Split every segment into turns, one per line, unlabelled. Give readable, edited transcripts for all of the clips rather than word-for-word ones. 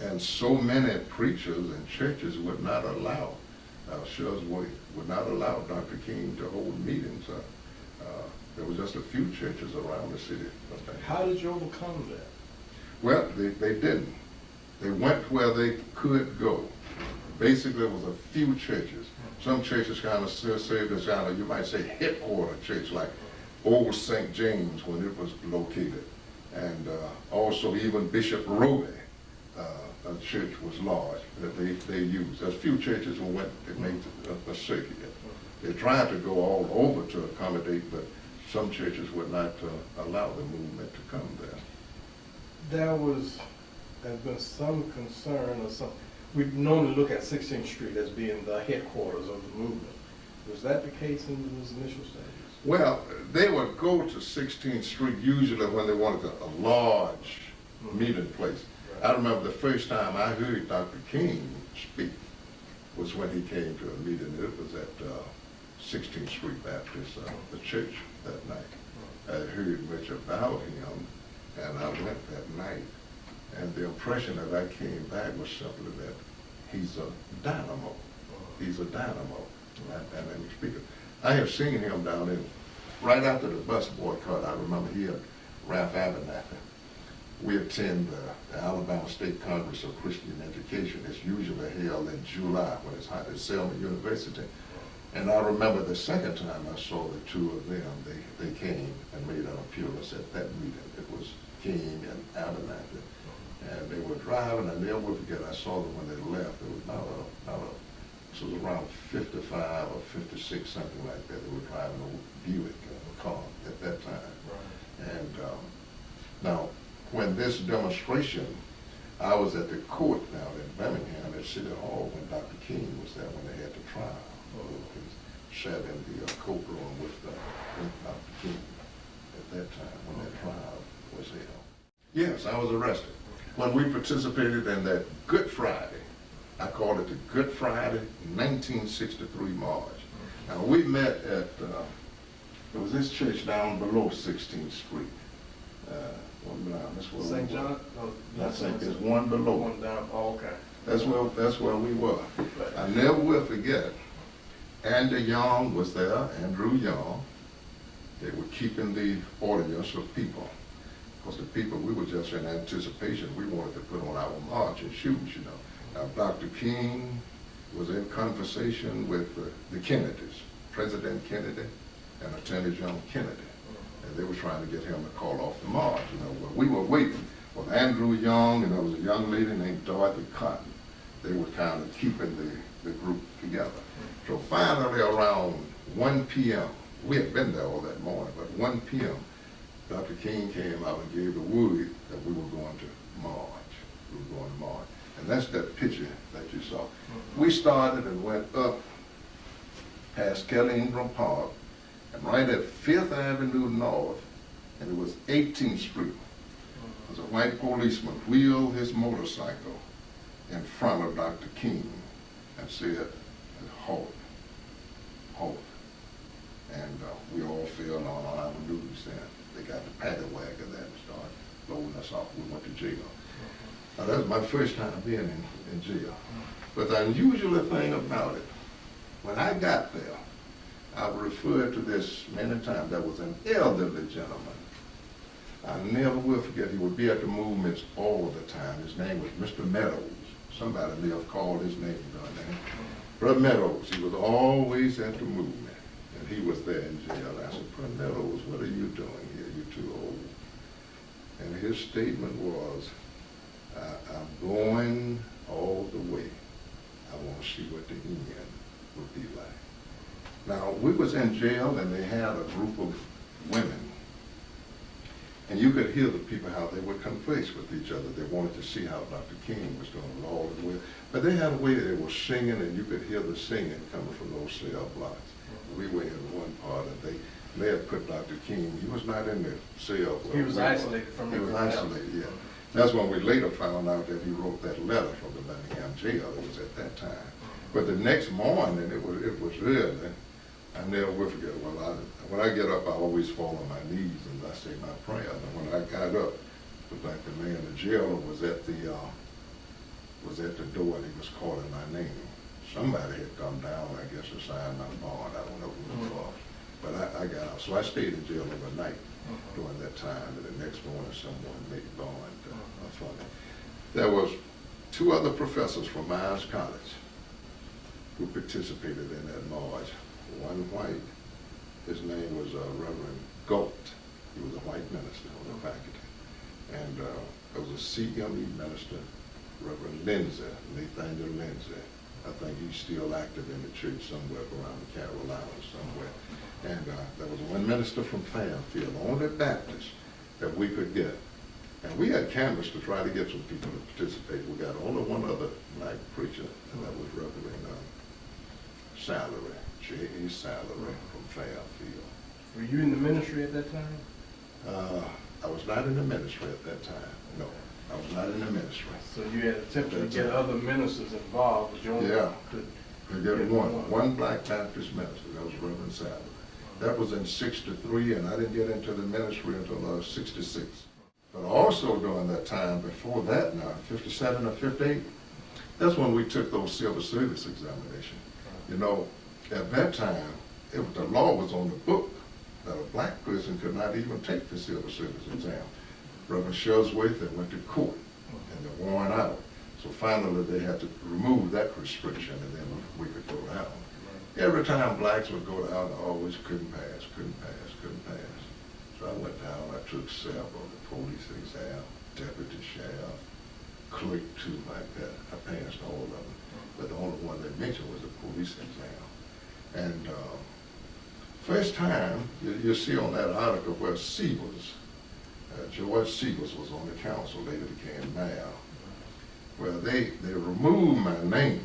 And so many preachers and churches would not allow, would not allow Dr. King to hold meetings. There was just a few churches around the city.
How did you overcome that?
Well, they didn't. They went where they could go. Basically, it was a few churches. Some churches kind of served as kind of, you might say, headquarter church, like Old St. James when it was located. And also even Bishop Roby, a church was large that they used. There's a few churches who went, they made a circuit. They tried to go all over to accommodate, but some churches would not allow the movement to come there.
There's been some concern or some, we normally look at 16th Street as being the headquarters of the movement. Was that the case in those initial stages?
Well, they would go to 16th Street usually when they wanted a large meeting place. Right. I remember the first time I heard Dr. King speak was when he came to a meeting. It was at 16th Street Baptist, the church that night. I heard much about him, and I went that night. And the impression that I came back was simply that he's a dynamo. He's a dynamo, dynamic speaker. I have seen him down in, right after the bus boycott, I remember he and Ralph Abernathy. We attend the Alabama State Congress of Christian Education. It's usually held in July when it's hot at Selma University. And I remember the second time I saw the two of them, they came and made an appearance at that meeting. It was King and Abernathy. And they were driving, and never will forget, I saw them when they left. It was this was around 55 or 56, something like that. They were driving a Buick car at that time. Right. And now, when this demonstration, I was at the court now in Birmingham at City Hall when Dr. King was there when they had the trial. He sat in the courtroom with Dr. King at that time when that trial was held. Yes, I was arrested. When we participated in that Good Friday, I call it the Good Friday 1963 March. Now we met at, there was this church down below 16th Street.
St. John?
I think there's one below.
One down, oh, okay.
That's where we were. I never will forget, Andy Young was there, Andrew Young. They were keeping the audience of people. Because the people, we were just in anticipation. We wanted to put on our marching shoes, you know. Now, Dr. King was in conversation with the Kennedys, President Kennedy and Attorney General Kennedy. And they were trying to get him to call off the march, you know. Well, we were waiting for Andrew Young, and there was a young lady named Dorothy Cotton. They were kind of keeping the group together. So finally, around 1 p.m., we had been there all that morning, but 1 p.m., Dr. King came out and gave the word that we were going to march. We were going to march. And that's that picture that you saw. We started and went up past Kelly Ingram Park, and right at 5th Avenue North, and it was 18th Street. There was a white policeman wheeled his motorcycle in front of Dr. King and said, halt, halt. And we all fell on our knees then. They got the paddy wagon there and started loading us off. We went to jail. Now, that was my first time being in jail. But the unusual thing about it, when I got there, I've referred to this many times. There was an elderly gentleman. I never will forget, he would be at the movements all the time. His name was Mr. Meadows. Somebody may have called his name by name. Brother Meadows, he was always at the movement. And he was there in jail. I said, Brother Meadows, what are you doing here? You're too old. And his statement was, I'm going all the way. I want to see what the end would be like. Now, we was in jail, and they had a group of women. And you could hear the people, how they would converse with each other. They wanted to see how Dr. King was doing all the way. But they had a way they were singing, and you could hear the singing coming from those cell blocks. We were in one part, and they had put Dr. King, he was not in the cell.
He was isolated from
the group. He was isolated, yeah. That's when we later found out that he wrote that letter from the Birmingham jail. It was at that time. But the next morning, it was early. I never will forget. Well, when I get up, I always fall on my knees and I say my prayer. And when I got up, it was like the man, the jailer, was at the was at the door and he was calling my name. Somebody had come down, I guess, to sign my bond. I don't know who it was. But I got out. So I stayed in jail overnight during that time. And the next morning, someone made bond for me. There was 2 other professors from Myers College who participated in that march. One white, his name was Reverend Galt. He was a white minister on the faculty. And there was a CME minister, Reverend Lindsay, Nathaniel Lindsay. I think he's still active in the church somewhere around the Carolinas somewhere. And there was one minister from Fairfield, only Baptist that we could get. And we had canvassed to try to get some people to participate. We got only one other black preacher, and that was Reverend Salary, J.E. Salary from Fairfield.
Were you in the ministry at that time?
I was not in the ministry at that time, no. I was not in the ministry.
So you had attempted to get other ministers involved, but you only
could get one black Baptist minister. That was Reverend Salary. That was in '63, and I didn't get into the ministry until '66. But also during that time, before that now, 57 or 58, that's when we took those civil service examinations. You know, at that time, the law was on the book that a black person could not even take the civil service exam. Reverend Shuttlesworth, they went to court, and they worn out. So finally, they had to remove that restriction, and then we could go down. Every time blacks would go down, I always couldn't pass. So I went down, I took several, the police exam, deputy sheriff, clerk too, like that. I passed all of them. But the only one they mentioned was the police exam. And first time, you see on that article where Siebels, George Siebels was on the council, later became mayor. Well, they removed my name.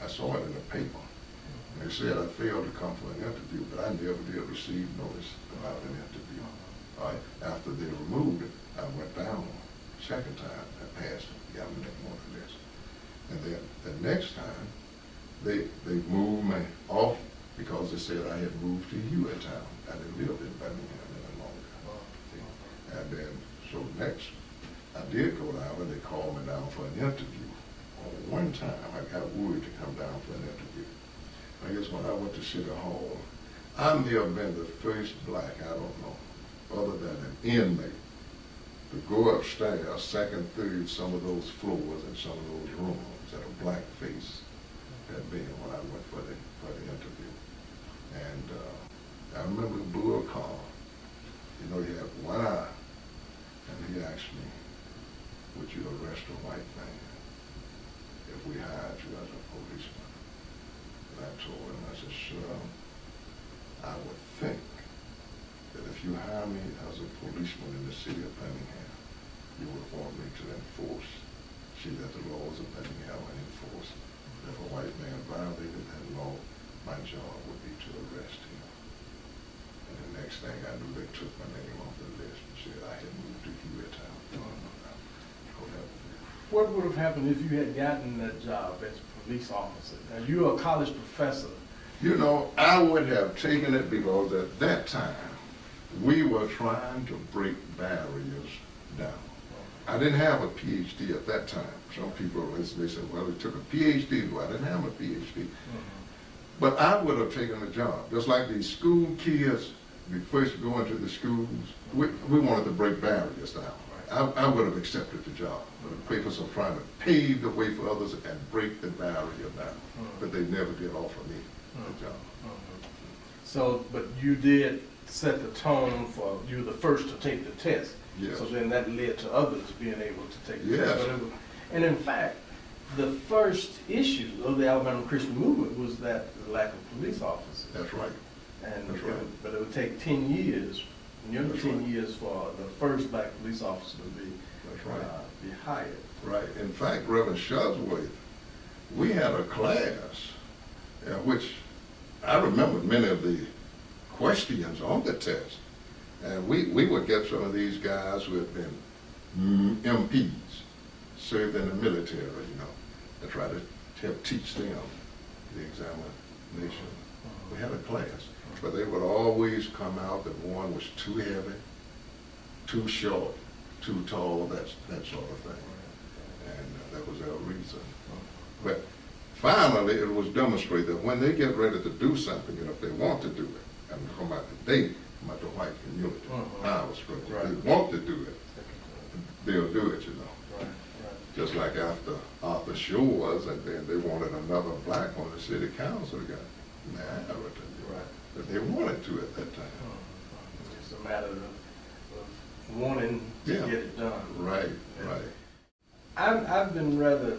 I saw it in the paper. And they said I failed to come for an interview, but I never did receive notice about an interview. All right. After they removed it, I went down second time. I passed it, got my name on the list. And then the next time, they moved me off because they said I had moved to Hewattown. I didn't live in Birmingham any longer. And then, so next, I did go down and they called me down for an interview. One time I got word to come down for an interview. I guess when I went to City Hall, I may have been the first black, I don't know, other than an inmate, to go upstairs, second, third, some of those floors and some of those rooms that a black face had been when I went for the interview. And I remember Bull Carr, you know, he had one eye, and he asked me, would you arrest a white man if we hired you as a policeman? And I told him, I said, sir, I would think that if you hire me as a policeman in the city of Birmingham, you would want me to see that the laws of Birmingham are enforced. If a white man violated that law, my job would be to arrest him. And the next thing I knew, they took my name off the list and said I had moved to Hewattown.
What would have happened if you had gotten that job as a police officer? Now, you're a college professor.
You know, I would have taken it because at that time, we were trying to break barriers down. I didn't have a PhD at that time. Some people, they said, well, it took a PhD. Well, I didn't have a PhD. But I would have taken the job. Just like these school kids, we first go into the schools, we wanted to break barriers down. I would have accepted the job. But the papers are trying to pave the way for others and break the barrier down. But they never did offer me the job.
So, but you did set the tone for, you were the first to take the test.
Yes.
So then that led to others being able to take the
Yes.
test. And in fact, the first issue of the Alabama Christian movement was that the lack of police officers.
That's right.
And
That's right.
But it would take 10 years, nearly
That's
10
right.
years for the first black police officer to be,
That's right.
be hired.
Right. In fact, Reverend Shuttlesworth, we had a class in which I remember many of the questions on the test. And we would get some of these guys who had been MPs, served in the military, you know, and try to help teach them the examination. We had a class, but they would always come out that one was too heavy, too short, too tall, that sort of thing. and that was their reason. But finally, it was demonstrated that when they get ready to do something, you know, if they want to do it, I'm talking about today, I'm about the white community, power structure.
Right.
If they want to do it, they'll do it, you know.
Right, right.
Just like after Arthur Shores, and then they wanted another black on the city council, got married,
Right.
but they wanted to at that time.
It's a matter of wanting to
Yeah.
get it done.
Right,
Yeah.
right.
I've been rather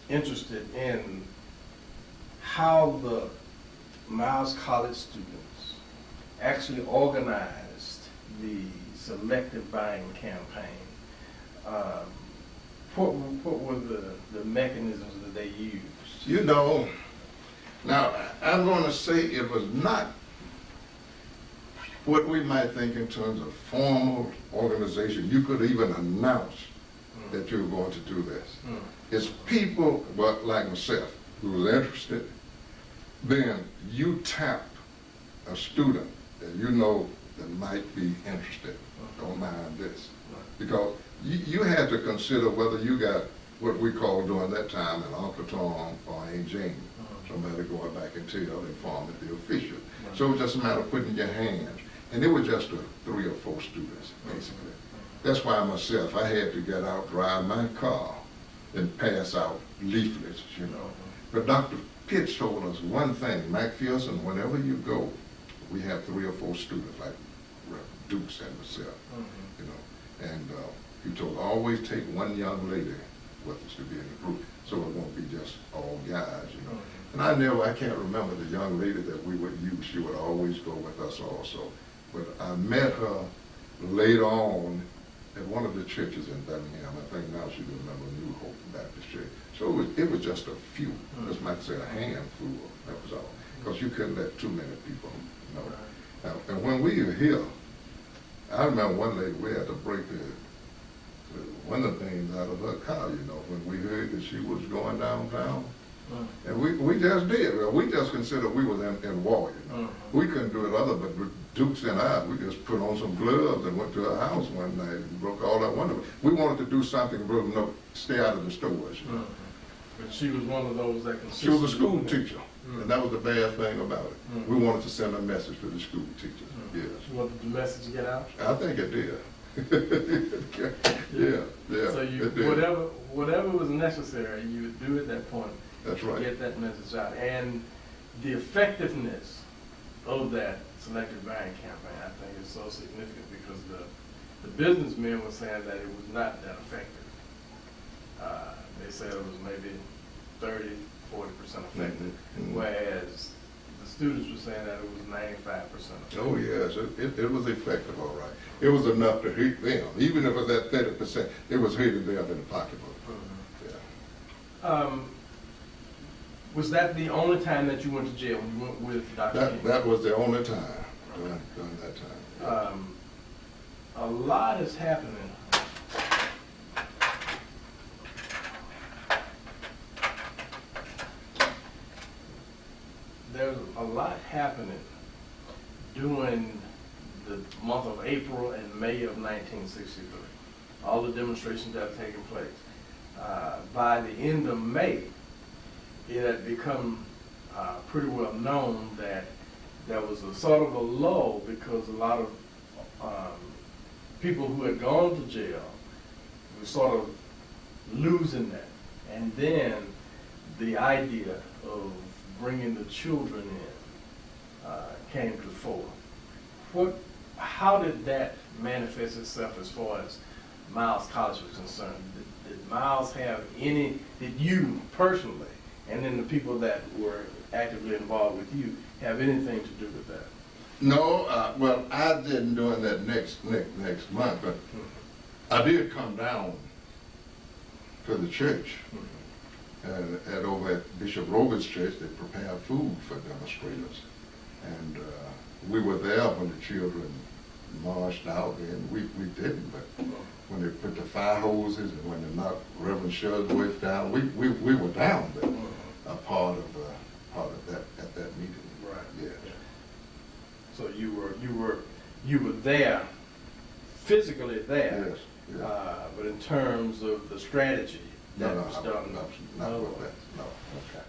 interested in how the Miles College students actually organized the selective buying campaign. What were the mechanisms that they used?
You know, now I'm going to say it was not what we might think in terms of formal organization. You could even announce that you were going to do this. It's people, well, like myself, who was interested. Then you tap a student that you know that might be interested. Don't mind this. Because you had to consider whether you got what we called during that time an Uncle Tom or Aunt Jane. Somebody going back and tell the informant, the official. So it was just a matter of putting your hands. And it was just 3 or 4 students, basically. That's why myself, I had to get out, drive my car, and pass out leaflets, you know. But Dr. Pitts told us one thing, McPherson, whenever you go, we have 3 or 4 students, like Dukes and myself, you know. And he told always take one young lady with us to be in the group, so it won't be just all guys, you know. And I can't remember the young lady that we would use. She would always go with us also. But I met her later on at one of the churches in Birmingham. I think now she's a member of New Hope Baptist Church. So it was just a few, just might say a handful, that was all. Because you couldn't let too many people know. Now, and when we were here, I remember one lady, we had to break one of the things out of her car, you know, when we heard that she was going downtown. And we just did. Well, we just considered we was in war, you know. We couldn't do it other, but Dukes and I, we just put on some gloves and went to her house one night and broke all that window. We wanted to do something, but no, stay out of the stores. You know?
But she was one of those that
She was a school teacher, and that was the bad thing about it. We wanted to send a message to the school teachers. Yes.
She wanted the message to get out?
I think it did. yeah.
So you,
it did.
whatever was necessary, you would do at that point.
That's
to
right.
Get that message out. And the effectiveness of that selective buying campaign, I think, is so significant because the businessmen were saying that it was not that effective. They said it was maybe 30, 40% effective, whereas the students were saying that it was 95% effective.
Oh yes, it was effective, all right. It was enough to hurt them. Even if it was at 30%, it was hurting them in the pocketbook. Yeah.
Was that the only time that you went to jail when you went with Dr. King?
That was the only time during that time.
A lot is happening. There's a lot happening during the month of April and May of 1963. All the demonstrations that have taken place. By the end of May, it had become pretty well known that there was a sort of a lull because a lot of people who had gone to jail were sort of losing that. And then the idea of bringing the children in came to the fore. How did that manifest itself as far as Miles College was concerned? Did Miles have any, did you personally, and then the people that were actively involved with you, have anything to do with that?
No, well, I didn't during that next month, but I did come down to the church. And over at Bishop Robert's church, they prepared food for demonstrators. And we were there when the children marched out, and we didn't, but when they put the fire hoses and when they knocked Reverend Shugworth down, we were down there, a part of that at that meeting.
Right.
Yeah.
So you were there physically there.
Yes, yes.
But in terms of the strategy,
No,
that
no,
was
no,
done.
not with that, no.
Okay.